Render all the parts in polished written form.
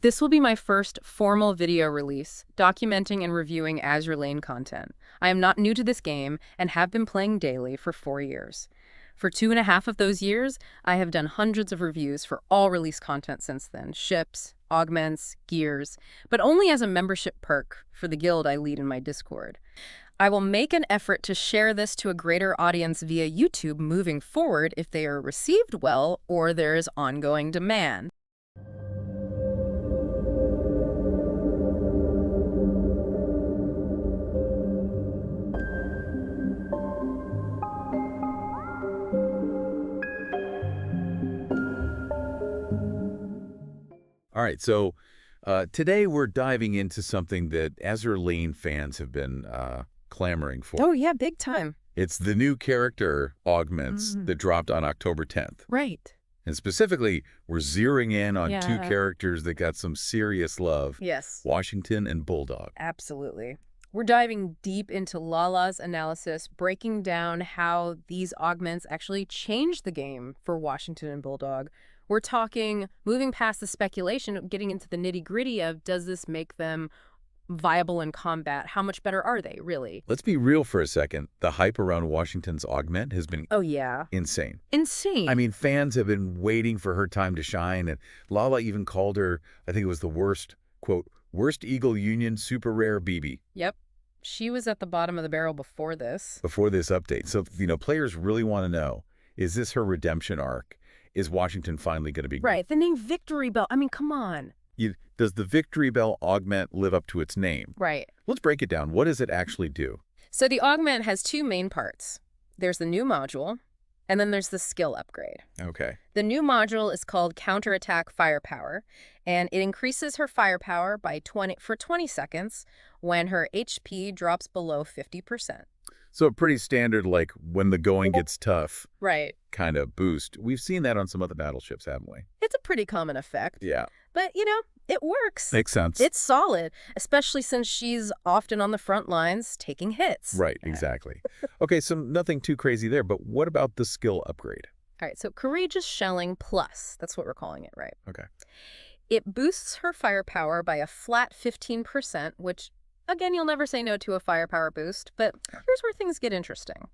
This will be my first formal video release, documenting and reviewing Azur Lane content. I am not new to this game and have been playing daily for 4 years. For 2.5 of those years, I have done hundreds of reviews for all release content since then, ships, augments, gears, but only as a membership perk for the guild I lead in my Discord. I will make an effort to share this to a greater audience via YouTube moving forward if they are received well or there is ongoing demand. All right, so today we're diving into something that Azur Lane fans have been clamoring for. Oh, yeah, big time. It's the new character, Augments, that dropped on October 10th. Right. And specifically, we're zeroing in on two Yeah. characters that got some serious love. Yes. Washington and Bulldog. Absolutely. We're diving deep into Lala's analysis, breaking down how these augments actually change the game for Washington and Bulldog. We're talking, moving past the speculation, getting into the nitty-gritty of, does this make them viable in combat? How much better are they, really? Let's be real for a second. The hype around Washington's augment has been Oh, yeah. insane. Insane. I mean, fans have been waiting for her time to shine, and Lala even called her, I think it was the worst, quote, worst Eagle Union super rare BB. Yep. She was at the bottom of the barrel before this. Before this update. So, players really want to know, is this her redemption arc? Is Washington finally going to be... Right. The name Victory Bell. I mean, come on. Does the Victory Bell augment live up to its name? Right. Let's break it down. What does it actually do? So the augment has two main parts. There's the new module, and then there's the skill upgrade. Okay. The new module is called Counterattack Firepower, and it increases her firepower by 20 seconds when her HP drops below 50%. So pretty standard, like when the going gets tough Right. kind of boost. We've seen that on some other battleships, haven't we? It's a pretty common effect. Yeah. But, it works. Makes sense. It's solid, especially since she's often on the front lines taking hits. Right, exactly. Okay, so nothing too crazy there, but what about the skill upgrade? All right, so Courageous Shelling Plus, that's what we're calling it, right? Okay. It boosts her firepower by a flat 15%, which, again, you'll never say no to a firepower boost, but here's where things get interesting.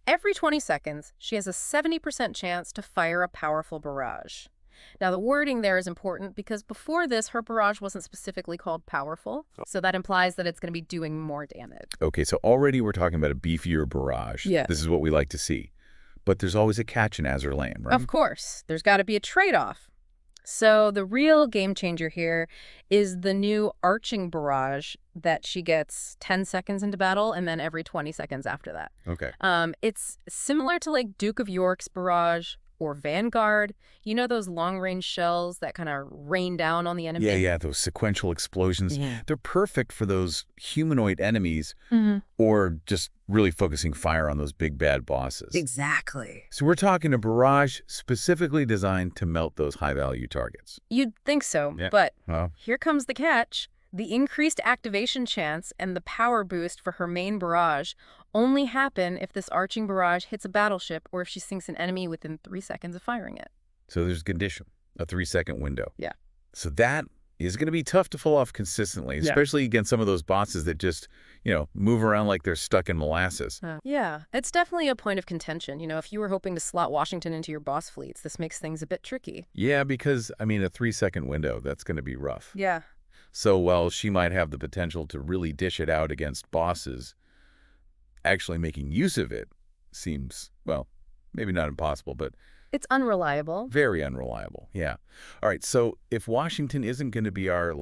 Every 20 seconds, she has a 70% chance to fire a powerful barrage. Now, the wording there is important because before this, her barrage wasn't specifically called powerful, so that implies that it's going to be doing more damage. Okay, so already we're talking about a beefier barrage. Yeah. This is what we like to see. But there's always a catch in Azur Lane, right? Of course, there's got to be a trade-off. So the real game changer here is the new arching barrage that she gets 10 seconds into battle and then every 20 seconds after that. Okay. It's similar to like Duke of York's barrage or Vanguard. You know those long-range shells that kind of rain down on the enemy? Yeah, those sequential explosions. Yeah. They're perfect for those humanoid enemies or just really focusing fire on those big bad bosses. Exactly. So we're talking a barrage specifically designed to melt those high-value targets. You'd think so, Yeah. but Well, here comes the catch. The increased activation chance and the power boost for her main barrage only happen if this arching barrage hits a battleship or if she sinks an enemy within 3 seconds of firing it. so there's a condition, a 3-second window. Yeah. So that is going to be tough to pull off consistently, Yeah. especially against some of those bosses that just, move around like they're stuck in molasses. Yeah, it's definitely a point of contention. If you were hoping to slot Washington into your boss fleets, this makes things a bit tricky. Yeah, because, a 3-second window, that's going to be rough. Yeah. So while she might have the potential to really dish it out against bosses, actually making use of it seems, well, maybe not impossible, but It's unreliable. very unreliable. Yeah. All right, so if Washington isn't going to be our,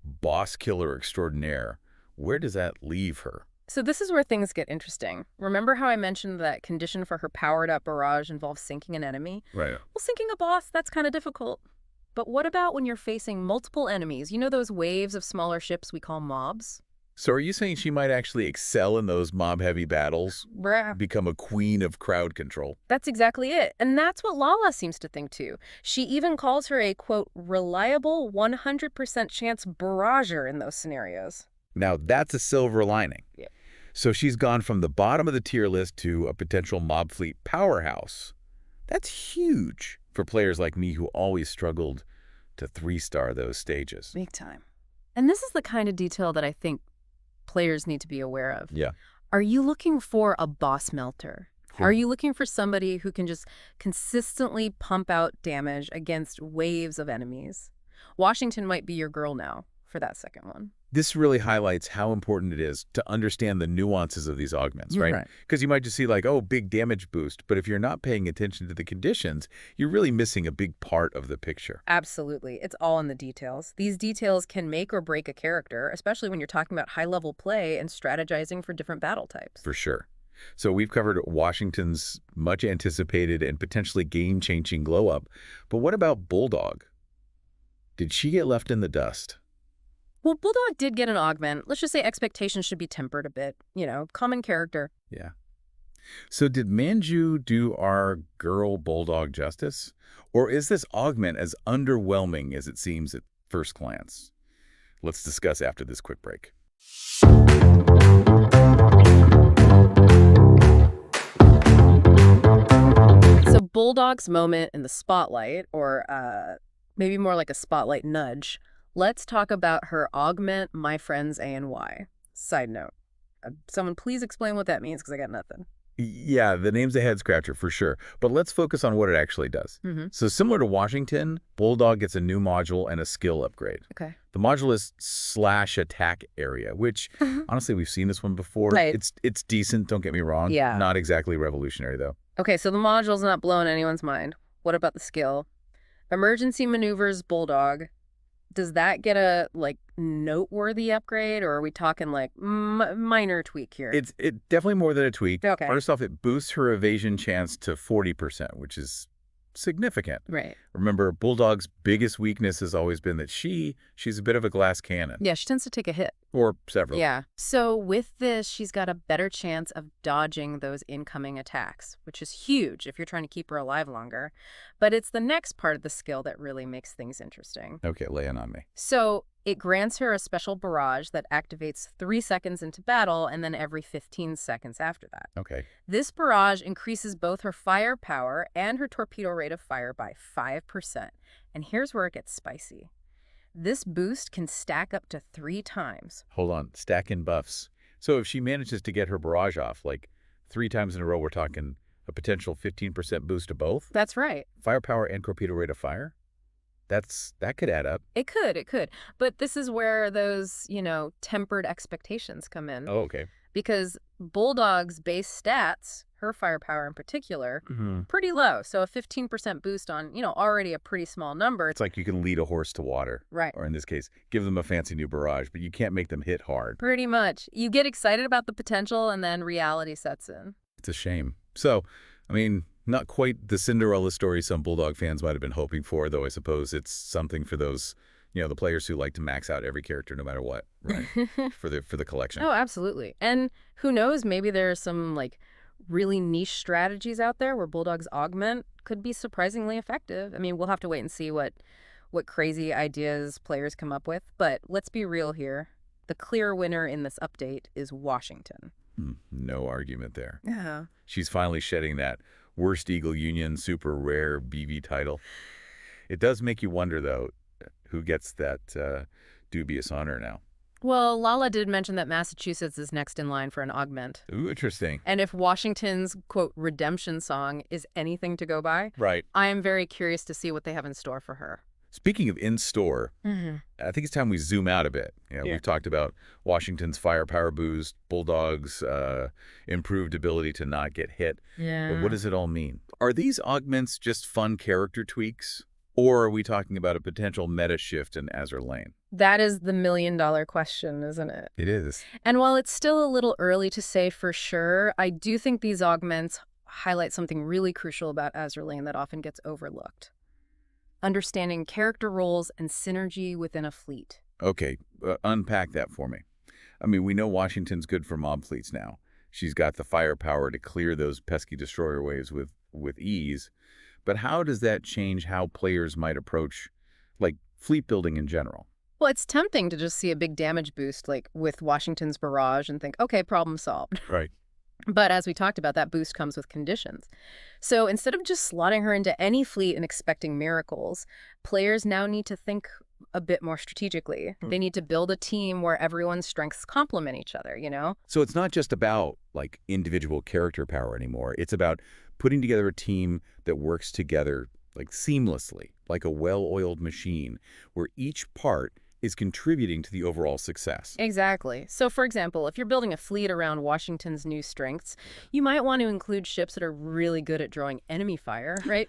boss killer extraordinaire, where does that leave her? So this is where things get interesting. Remember how I mentioned that condition for her powered-up barrage involves sinking an enemy? Right. Well, sinking a boss, that's kind of difficult. But what about when you're facing multiple enemies? You know those waves of smaller ships we call mobs? So are you saying she might actually excel in those mob-heavy battles, Bruh. become a queen of crowd control? That's exactly it. And that's what Lala seems to think too. She even calls her a, quote, reliable 100% chance barrager in those scenarios. Now, that's a silver lining. Yeah. So she's gone from the bottom of the tier list to a potential mob fleet powerhouse. That's huge for players like me who always struggled to 3-star those stages. Big time. And this is the kind of detail that I think players need to be aware of. Yeah. Are you looking for a boss melter? Sure. Are you looking for somebody who can just consistently pump out damage against waves of enemies? Washington might be your girl now for that second one. This really highlights how important it is to understand the nuances of these augments, right? Because you might just see like, oh, big damage boost. But if you're not paying attention to the conditions, you're really missing a big part of the picture. Absolutely. It's all in the details. These details can make or break a character, especially when you're talking about high-level play and strategizing for different battle types. For sure. So we've covered Washington's much anticipated and potentially game-changing glow-up. But what about Bulldog? Did she get left in the dust? Well, Bulldog did get an augment. Let's just say expectations should be tempered a bit. Common character. Yeah. So did Manju do our girl Bulldog justice? Or is this augment as underwhelming as it seems at first glance? Let's discuss after this quick break. So Bulldog's moment in the spotlight, or maybe more like a spotlight nudge, let's talk about her augment, my friends A and Y. Side note, someone please explain what that means because I got nothing. Yeah, the name's a head scratcher for sure. But let's focus on what it actually does. So similar to Washington, Bulldog gets a new module and a skill upgrade. Okay. The module is /attack area, which honestly, we've seen this one before. Right. It's decent, don't get me wrong. Yeah. Not exactly revolutionary, though. Okay, so the module's not blowing anyone's mind. What about the skill? Emergency maneuvers Bulldog. Does that get a, noteworthy upgrade, or are we talking, minor tweak here? It's definitely more than a tweak. Okay. First off, it boosts her evasion chance to 40%, which is significant. Right. Remember, Bulldog's biggest weakness has always been that she's a bit of a glass cannon. Yeah, she tends to take a hit. Or several. Yeah. So with this, she's got a better chance of dodging those incoming attacks, which is huge if you're trying to keep her alive longer. But it's the next part of the skill that really makes things interesting. Okay, lay it on me. So it grants her a special barrage that activates 3 seconds into battle and then every 15 seconds after that. Okay. This barrage increases both her firepower and her torpedo rate of fire by 5%. And here's where it gets spicy. This boost can stack up to 3 times. Hold on, stacking buffs. So if she manages to get her barrage off, 3 times in a row, we're talking a potential 15% boost to both? That's right. Firepower and torpedo rate of fire? That could add up. It could. But this is where those, tempered expectations come in. Oh, okay. Because Bulldog's base stats, her firepower in particular, pretty low. So a 15% boost on, already a pretty small number. It's like you can lead a horse to water. Right. Or in this case, give them a fancy new barrage, but you can't make them hit hard. Pretty much. You get excited about the potential and then reality sets in. It's a shame. So, not quite the Cinderella story some Bulldog fans might have been hoping for, though I suppose it's something for those, the players who like to max out every character no matter what, right? for the collection. Oh, absolutely. And who knows, maybe there are some really niche strategies out there where Bulldog's augment could be surprisingly effective. We'll have to wait and see what crazy ideas players come up with, but let's be real here. The clear winner in this update is Washington. No argument there. Yeah. She's finally shedding that Worst Eagle Union super rare BV title. It does make you wonder, though, who gets that dubious honor now. Well, Lala did mention that Massachusetts is next in line for an augment. Ooh, interesting. And if Washington's, quote, redemption song is anything to go by, right, I am very curious to see what they have in store for her. Speaking of in-store, I think it's time we zoom out a bit. We've talked about Washington's firepower boost, Bulldog's improved ability to not get hit. Yeah. But what does it all mean? Are these augments just fun character tweaks? Or are we talking about a potential meta shift in Azur Lane? That is the million-dollar question, isn't it? It is. And while it's still a little early to say for sure, I do think these augments highlight something really crucial about Azur Lane that often gets overlooked. Understanding character roles and synergy within a fleet. Okay, unpack that for me. We know Washington's good for mob fleets now. She's got the firepower to clear those pesky destroyer waves with ease. But how does that change how players might approach, fleet building in general? Well, it's tempting to just see a big damage boost, with Washington's barrage and think, okay, problem solved. Right. But as we talked about, that boost comes with conditions. So instead of just slotting her into any fleet and expecting miracles, players now need to think a bit more strategically. They need to build a team where everyone's strengths complement each other, you know? So it's not just about like individual character power anymore. It's about putting together a team that works together like seamlessly, like a well-oiled machine, where each part is contributing to the overall success. Exactly. So, for example, if you're building a fleet around Washington's new strengths, you might want to include ships that are really good at drawing enemy fire, right?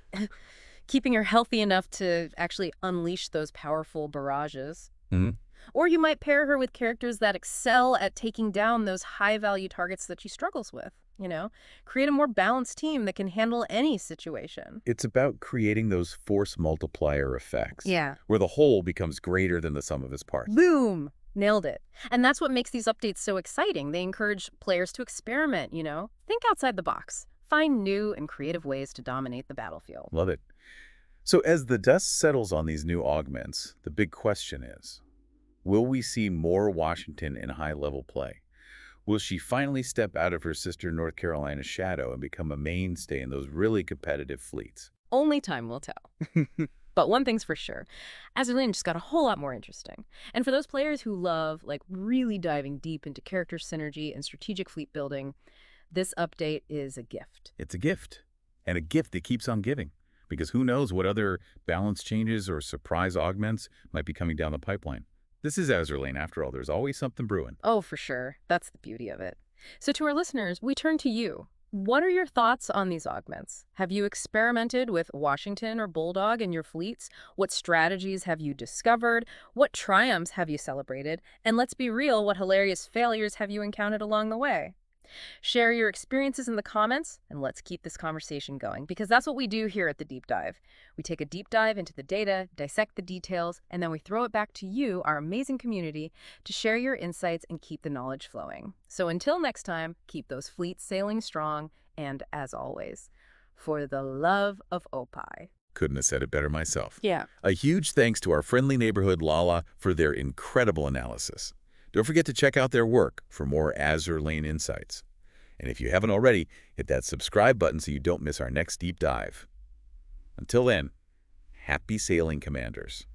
Keeping her healthy enough to actually unleash those powerful barrages. Mhm. Or you might pair her with characters that excel at taking down those high-value targets that she struggles with, you know? Create a more balanced team that can handle any situation. It's about creating those force multiplier effects, Yeah. where the whole becomes greater than the sum of its parts. Boom! Nailed it. And that's what makes these updates so exciting. They encourage players to experiment, you know? Think outside the box. Find new and creative ways to dominate the battlefield. Love it. So as the dust settles on these new augments, the big question is, will we see more Washington in high-level play? Will she finally step out of her sister North Carolina's shadow and become a mainstay in those really competitive fleets? Only time will tell. But one thing's for sure, Azur Lane just got a whole lot more interesting. And for those players who love, like, really diving deep into character synergy and strategic fleet building, this update is a gift. It's a gift, and a gift that keeps on giving, because who knows what other balance changes or surprise augments might be coming down the pipeline. This is Azur Lane. After all, there's always something brewing. Oh, for sure. That's the beauty of it. So to our listeners, we turn to you. What are your thoughts on these augments? Have you experimented with Washington or Bulldog in your fleets? What strategies have you discovered? What triumphs have you celebrated? And let's be real, what hilarious failures have you encountered along the way? Share your experiences in the comments, and let's keep this conversation going, because that's what we do here at The Deep Dive. We take a deep dive into the data, dissect the details, and then we throw it back to you, our amazing community, to share your insights and keep the knowledge flowing. So until next time, keep those fleets sailing strong, and as always, for the love of Opie. Couldn't have said it better myself. Yeah. A huge thanks to our friendly neighborhood Lala for their incredible analysis. Don't forget to check out their work for more Azur Lane insights. And if you haven't already, hit that subscribe button so you don't miss our next deep dive. Until then, happy sailing, Commanders.